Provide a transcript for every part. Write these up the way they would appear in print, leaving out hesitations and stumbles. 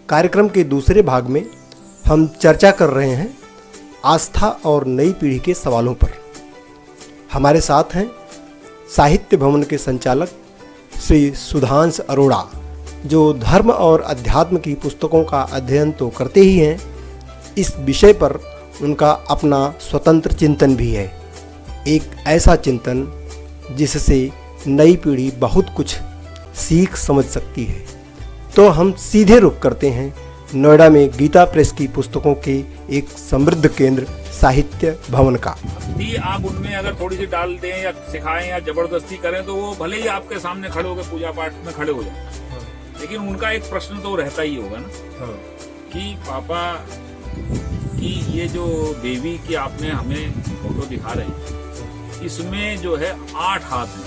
कार्यक्रम के दूसरे भाग में हम चर्चा कर रहे हैं आस्था और नई पीढ़ी के सवालों पर। हमारे साथ हैं साहित्य भवन के संचालक श्री सुधांश अरोड़ा, जो धर्म और अध्यात्म की पुस्तकों का अध्ययन तो करते ही हैं, इस विषय पर उनका अपना स्वतंत्र चिंतन भी है। एक ऐसा चिंतन जिससे नई पीढ़ी बहुत कुछ सीख समझ सकती है। तो हम सीधे रुख करते हैं नोएडा में गीता प्रेस की पुस्तकों के एक समृद्ध केंद्र साहित्य भवन का। आप उनमें अगर थोड़ी सी डाल दें या सिखाएं या जबरदस्ती करें तो वो भले ही आपके सामने खड़े होकर पूजा पाठ में खड़े हो जाए, लेकिन उनका एक प्रश्न तो रहता ही होगा ना कि पापा कि ये जो देवी की आपने हमें फोटो दिखा रहे हैं, इसमें जो है 8 हाथ हैं।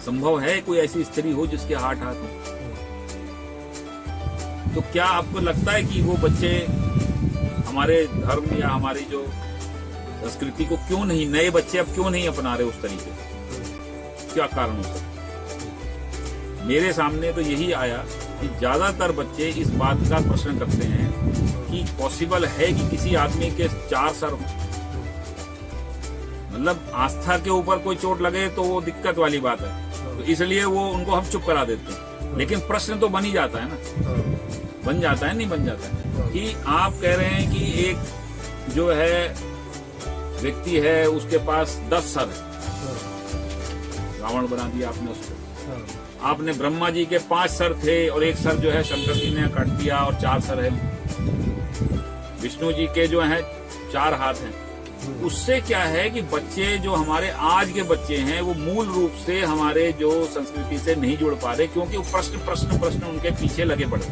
संभव है कोई ऐसी स्त्री हो जिसके 8 हाथ हो? तो क्या आपको लगता है कि वो बच्चे हमारे धर्म या हमारी जो संस्कृति को क्यों नहीं, नए बच्चे अब क्यों नहीं अपना रहे उस तरीके से? क्या कारण हो सकता? मेरे सामने तो यही आया कि ज्यादातर बच्चे इस बात का प्रश्न करते हैं कि पॉसिबल है कि किसी आदमी के 4 सर हो। मतलब आस्था के ऊपर कोई चोट लगे तो वो दिक्कत वाली बात है, तो इसलिए वो उनको हम चुप करा देते हैं। लेकिन प्रश्न तो बन ही जाता है ना, बन जाता है, नहीं बन जाता है कि आप कह रहे हैं कि एक जो है व्यक्ति है उसके पास 10 सर है, रावण बना दिया आपने उसको। आपने ब्रह्मा जी के 5 सर थे और 1 सर जो है शंकर जी ने काट दिया और 4 सर है। विष्णु जी के जो हैं 4 हाथ हैं। उससे क्या है कि बच्चे जो हमारे आज के बच्चे हैं वो मूल रूप से हमारे जो संस्कृति से नहीं जुड़ पा रहे, क्योंकि वो प्रश्न उनके पीछे लगे पड़े।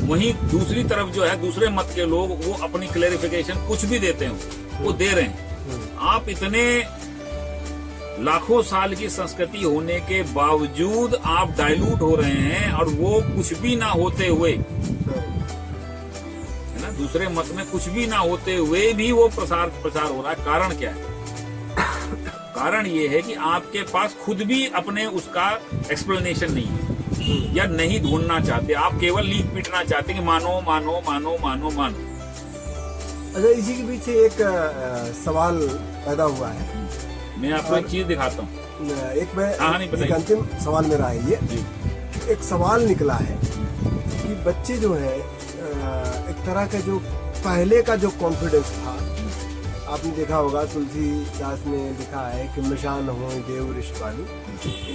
वहीं दूसरी तरफ जो है दूसरे मत के लोग वो अपनी क्लेरिफिकेशन कुछ भी देते हैं वो दे रहे हैं। आप इतने लाखों साल की संस्कृति होने के बावजूद आप डाइल्यूट हो रहे हैं और वो कुछ भी ना होते हुए, दूसरे मत में कुछ भी ना होते हुए भी वो प्रसार हो रहा है। कारण क्या है? कारण ये है कि आपके पास खुद भी अपने उसका एक्सप्लेनेशन नहीं है या नहीं ढूंढना चाहते, आप केवल लीक पीटना चाहते कि मानो मानो मानो मानो मानो। अच्छा, इसी के पीछे एक सवाल पैदा हुआ है। मैं आपको एक चीज दिखाता हूँ। एक अंतिम सवाल मेरा है ये, एक सवाल निकला है कि बच्चे जो है एक तरह का जो पहले का जो कॉन्फिडेंस था, आपने देखा होगा तुलसीदास ने लिखा है कि मशान हो देव ऋषिवाणी,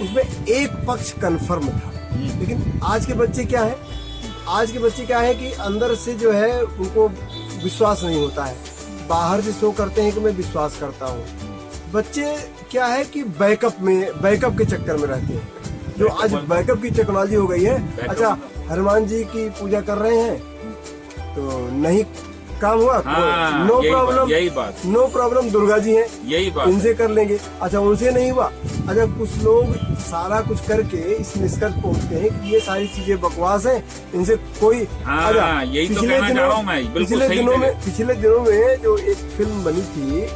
उसमें एक पक्ष कन्फर्म था। लेकिन आज के बच्चे क्या है, आज के बच्चे क्या है कि अंदर से जो है उनको विश्वास नहीं होता है, बाहर से शो करते हैं कि मैं विश्वास करता हूँ। बच्चे क्या है कि बैकअप के चक्कर में रहते हैं, जो आज बैकअप की टेक्नोलॉजी हो गई है। अच्छा, हनुमान जी की पूजा कर रहे हैं तो नहीं काम हुआ, नो प्रॉब्लम, यही बात, नो प्रॉब्लम, दुर्गा जी हैं, यही बात, इनसे कर लेंगे। अच्छा, उनसे नहीं हुआ। अच्छा, कुछ लोग सारा कुछ करके इस निष्कर्ष पहुंचते हैं कि ये सारी चीजें बकवास हैं, इनसे कोई पिछले दिनों में जो एक फिल्म बनी थी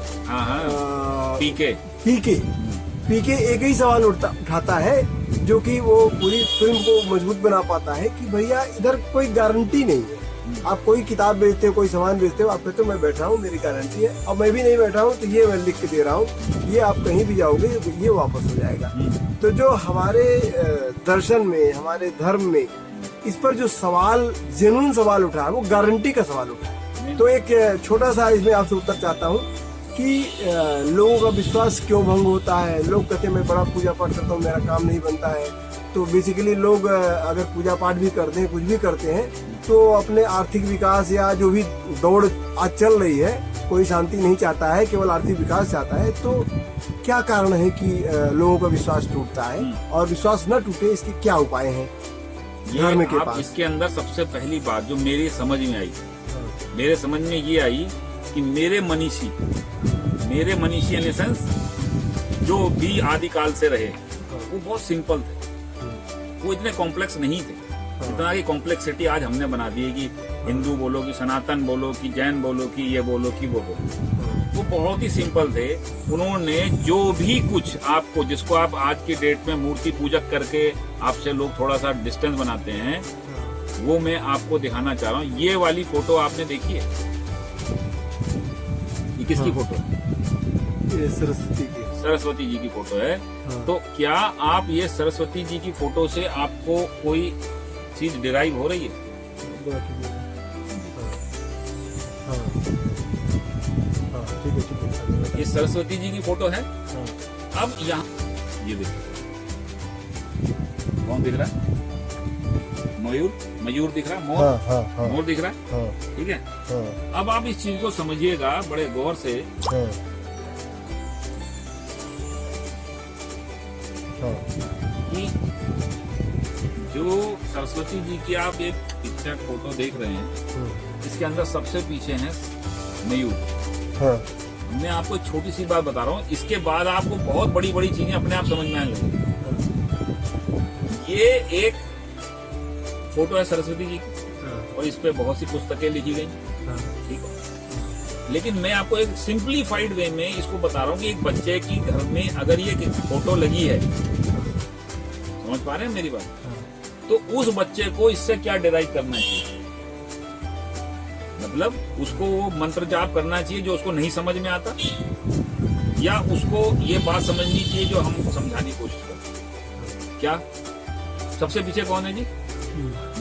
पीके एक ही सवाल उठाता है, जो कि वो पूरी फिल्म को मजबूत बना पाता है कि भैया इधर कोई गारंटी नहीं है। आप कोई किताब बेचते हो, कोई सामान बेचते हो, आप कहते हो मैं बैठा हूँ, मेरी गारंटी है, और मैं भी नहीं बैठा हूँ तो ये मैं लिख के दे रहा हूँ, ये आप कहीं भी जाओगे ये वापस हो जाएगा। तो जो हमारे दर्शन में, हमारे धर्म में इस पर जो सवाल, जेन्युइन सवाल उठा है, वो गारंटी का सवाल उठा है। तो एक छोटा सा इसमें आपसे उत्तर चाहता हूँ कि लोगों का विश्वास क्यों भंग होता है। लोग कहते हैं मैं बड़ा पूजा पाठ करता हूँ, मेरा काम नहीं बनता है। तो बेसिकली लोग अगर पूजा पाठ भी करते हैं, कुछ भी करते हैं, तो अपने आर्थिक विकास या जो भी दौड़ आज चल रही है, कोई शांति नहीं चाहता है, केवल आर्थिक विकास चाहता है। तो क्या कारण है कि लोगों का विश्वास टूटता है, और विश्वास न टूटे इसके क्या उपाय हैं धर्म के पास? इसके अंदर सबसे पहली बात जो मेरी समझ में आई, मेरे समझ में ये आई कि मेरे मनीषी इन द सेंस जो भी आदिकाल से रहे वो बहुत सिंपल थे, वो इतने कॉम्प्लेक्स नहीं थे। इतना की कॉम्प्लेक्सिटी आज हमने बना दी है कि हिंदू बोलो कि सनातन बोलो कि जैन बोलो कि ये बोलो कि वो बोलो। वो बहुत ही सिंपल थे। उन्होंने जो भी कुछ आपको, जिसको आप आज की डेट में मूर्ति पूजक करके आपसे लोग थोड़ा सा डिस्टेंस बनाते हैं, वो मैं आपको दिखाना चाह रहा हूँ। ये वाली फोटो आपने देखी है? ये किसकी फोटो है? ये सरस्वती की। सरस्वती जी की फोटो है। हाँ। तो क्या आप ये सरस्वती जी की फोटो से आपको कोई चीज डिराइव हो रही है? हाँ, ठीक है। ये सरस्वती जी की फोटो है। हाँ। अब यहाँ ये देखो, कौन दिख रहा है? मयूर, मयूर दिख रहा है, मोर, हाँ, हाँ, हाँ, मोर दिख रहा है, हाँ, ठीक है। हाँ, अब आप इस चीज को समझिएगा बड़े गौर से। हाँ, हाँ, कि जो सरस्वती जी की आप एक पिक्चर फोटो देख रहे हैं, इसके अंदर सबसे पीछे है मयूर। हाँ, मैं आपको एक छोटी सी बात बता रहा हूँ, इसके बाद आपको बहुत बड़ी बड़ी चीजें अपने आप समझ में आने लगेंगी। ये एक फोटो है सरस्वती जी की और इस पे बहुत सी पुस्तकें लिखी गई, ठीक है। लेकिन मैं आपको एक सिंप्लीफाइड वे में इसको बता रहा हूँ कि एक बच्चे की घर में अगर ये फोटो लगी है, समझ पा रहे हैं मेरी बात, तो उस बच्चे को इससे क्या डिराइव करना चाहिए? मतलब उसको वो मंत्र जाप करना चाहिए जो उसको नहीं समझ में आता, या उसको ये बात समझनी चाहिए जो हम समझाने की कोशिश करते हैं? क्या सबसे पीछे कौन है जी?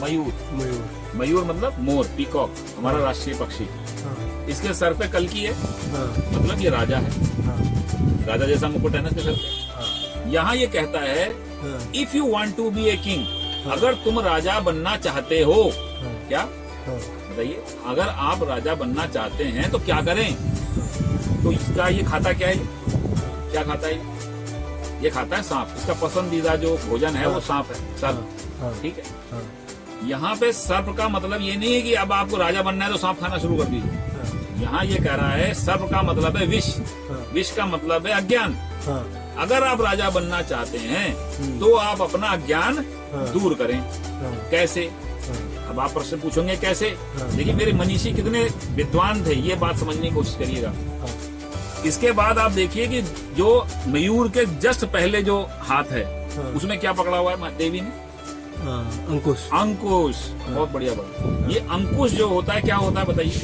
मयूर। मयूर। मयूर मतलब मोर, पीकॉक, हमारा राष्ट्रीय पक्षी। इसके सर पे कल्की है, मतलब ये राजा है। राजा जैसा मुकुट है ना इसके सर पे। यहाँ ये कहता है, if you want to be a king, अगर तुम राजा बनना चाहते हो, क्या बताइए, अगर आप राजा बनना चाहते हैं तो क्या करें? तो इसका ये खाता क्या है? क्या खाता है? ये खाता है सांप। इसका पसंदीदा जो भोजन है वो सांप है, सर्प, ठीक है। यहाँ पे सर्प का मतलब ये नहीं है कि अब आपको राजा बनना है तो सांप खाना शुरू कर दीजिए। यहाँ ये कह रहा है सर्प का मतलब है विष, विष का मतलब है अज्ञान। अगर आप राजा बनना चाहते हैं तो आप अपना अज्ञान दूर करें। कैसे? अब आप प्रश्न पूछोगे कैसे? देखिए मेरे मनीषी कितने विद्वान थे, ये बात समझने की कोशिश करिएगा। इसके बाद आप देखिए कि जो मयूर के जस्ट पहले जो हाथ है उसमें क्या पकड़ा हुआ है देवी ने? अंकुश। अंकुश, बहुत बढ़िया बात। ये अंकुश जो होता है क्या होता है बताइए?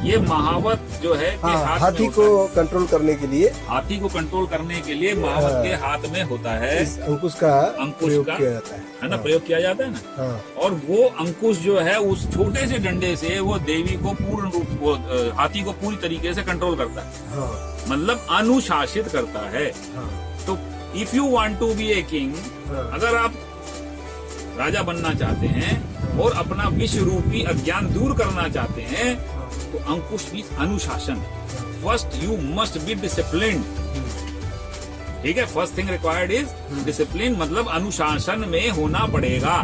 ये महावत जो है के हाथ हाथी में को कंट्रोल करने के लिए, हाथी को कंट्रोल करने के लिए महावत के हाथ में होता है। इस अंकुश का प्रयोग किया जाता है ना, प्रयोग किया जाता है ना। और वो अंकुश जो है उस छोटे से डंडे से वो देवी को पूर्ण रूप, वो हाथी को पूरी तरीके से कंट्रोल करता है, मतलब अनुशासित करता है। तो if you want to be a king, अगर आप राजा बनना चाहते हैं और अपना विश्व रूपी अज्ञान दूर करना चाहते हैं, तो अंकुश मीन्स अनुशासन। First you must be disciplined, ठीक है। First thing required is discipline, मतलब अनुशासन में होना पड़ेगा।